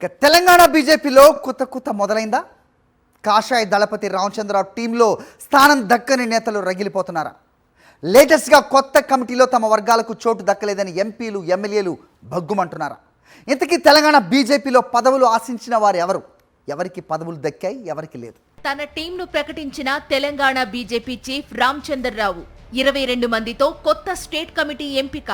తెలంగాణ బీజేపీలో కొత్త మొదలైందా? కాషాయ దళపతి రామచంద్రరావు టీంలో స్థానం దక్కని నేతలు రగిలిపోతున్నారా? లేటెస్ట్గా కొత్త కమిటీలో తమ వర్గాలకు చోటు దక్కలేదని ఎంపీలు ఎమ్మెల్యేలు భగ్గుమంటున్నారా? ఇంతకీ తెలంగాణ బీజేపీలో పదవులు ఆశించిన వారు ఎవరు? ఎవరికి పదవులు దక్కాయి, ఎవరికి లేదు? తన టీంను ప్రకటించిన తెలంగాణ బీజేపీ చీఫ్ రామచంద్రరావు 22 మందితో కొత్త స్టేట్ కమిటీ ఎంపిక.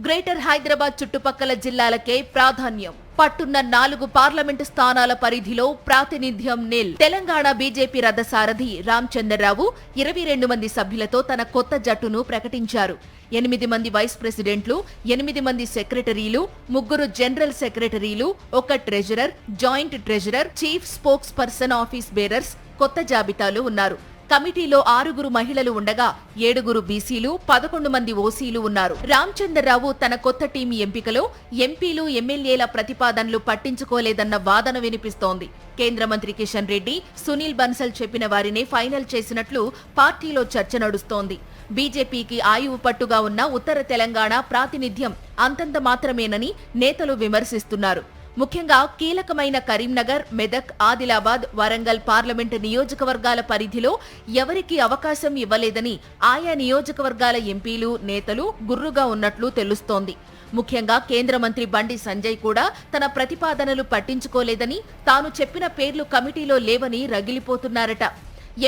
గ్రేటర్ హైదరాబాద్ చుట్టుపక్కల జిల్లాలకే ప్రాధాన్యం. పట్టున్న 4 పార్లమెంటు స్థానాల పరిధిలో ప్రాతినిధ్యం నిల్. తెలంగాణ బీజేపీ రథసారథి రామచంద్రరావు 22 మంది సభ్యులతో తన కొత్త జట్టును ప్రకటించారు. 8 మంది వైస్ ప్రెసిడెంట్లు, 8 మంది సెక్రటరీలు, 3 జనరల్ సెక్రటరీలు, 1 treasurer, joint treasurer, chief spokes person, office bearers కొత్త జాబితాలో ఉన్నారు. కమిటీలో 6 మహిళలు ఉండగా 7 బీసీలు, 11 మంది ఓసీలు ఉన్నారు. రామచంద్రరావు తన కొత్త టీం ఎంపికలో ఎంపీలు, ఎమ్మెల్యేల ప్రతిపాదనలు పట్టించుకోలేదన్న వాదన వినిపిస్తోంది. కేంద్ర మంత్రి కిషన్ రెడ్డి, సునీల్ బన్సల్ చెప్పిన వారినే ఫైనల్ చేసినట్లు పార్టీలో చర్చ నడుస్తోంది. బీజేపీకి ఆయువు పట్టుగా ఉన్న ఉత్తర తెలంగాణ ప్రాతినిధ్యం అంతంత మాత్రమేనని నేతలు విమర్శిస్తున్నారు. ముఖ్యంగా కీలకమైన కరీంనగర్, మెదక్, ఆదిలాబాద్, వరంగల్ పార్లమెంటు నియోజకవర్గాల పరిధిలో ఎవరికీ అవకాశం ఇవ్వలేదని ఆయా నియోజకవర్గాల ఎంపీలు, నేతలు గుర్రుగా ఉన్నట్లు తెలుస్తోంది. ముఖ్యంగా కేంద్ర మంత్రి బండి సంజయ్ కూడా తన ప్రతిపాదనలు పట్టించుకోలేదని, తాను చెప్పిన పేర్లు కమిటీలో లేవని రగిలిపోతున్నారట.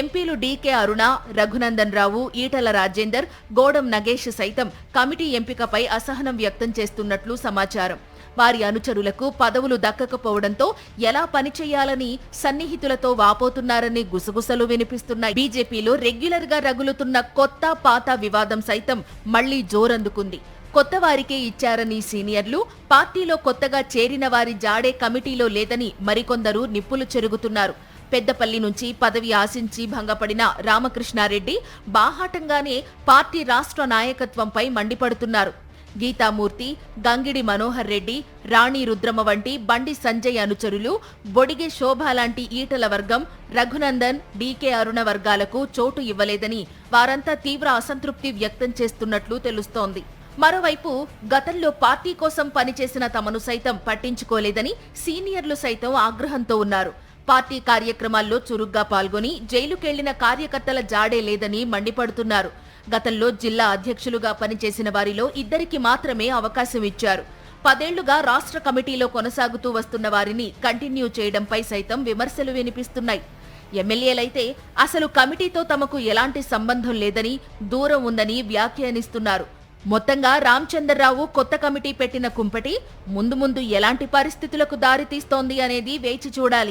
ఎంపీలు డీకే అరుణ, రఘునందన్ రావు, ఈటల రాజేందర్, గోడం నగేష్ సైతం కమిటీ ఎంపికపై అసహనం వ్యక్తం చేస్తున్నట్లు సమాచారం. వారి అనుచరులకు పదవులు దక్కకపోవడంతో ఎలా పనిచేయాలని సన్నిహితులతో వాపోతున్నారని గుసగుసలు వినిపిస్తున్నాయి. బీజేపీలో రెగ్యులర్ గా రగులుతున్న కొత్త పాత వివాదం సైతం మళ్లీ జోరందుకుంది. కొత్త వారికే ఇచ్చారని సీనియర్లు, పార్టీలో కొత్తగా చేరిన వారి జాడే కమిటీలో లేదని మరికొందరు నిప్పులు చెరుగుతున్నారు. పెద్దపల్లి నుంచి పదవి ఆశించి భంగపడిన రామకృష్ణారెడ్డి బాహాటంగానే పార్టీ రాష్ట్ర నాయకత్వంపై మండిపడుతున్నారు. గీతామూర్తి, గంగిడి మనోహర్ రెడ్డి, రాణి రుద్రమ వంటి బండి సంజయ్ అనుచరులు, బొడిగె శోభ లాంటి ఈటల వర్గం, రఘునందన్, డీకే అరుణ వర్గాలకు చోటు ఇవ్వలేదని వారంతా తీవ్ర అసంతృప్తి వ్యక్తం చేస్తున్నట్లు తెలుస్తోంది. మరోవైపు గతంలో పార్టీ కోసం పనిచేసిన తమను సైతం పట్టించుకోలేదని సీనియర్లు సైతం ఆగ్రహంతో ఉన్నారు. పార్టీ కార్యక్రమాల్లో చురుగ్గా పాల్గొని జైలుకెళ్లిన కార్యకర్తల జాడే లేదని మండిపడుతున్నారు. గతంలో జిల్లా అధ్యక్షులుగా పనిచేసిన వారిలో 2 మాత్రమే అవకాశం ఇచ్చారు. 10 ఏళ్లుగా రాష్ట్ర కమిటీలో కొనసాగుతూ వస్తున్న వారిని కంటిన్యూ చేయడంపై సైతం విమర్శలు వినిపిస్తున్నాయి. ఎమ్మెల్యేలైతే అసలు కమిటీతో తమకు ఎలాంటి సంబంధం లేదని, దూరం ఉందని వ్యాఖ్యానిస్తున్నారు. మొత్తంగా రామచంద్రరావు కొత్త కమిటీ పెట్టిన కుంపటి ముందు ముందు ఎలాంటి పరిస్థితులకు దారితీస్తోంది అనేది వేచి చూడాలి.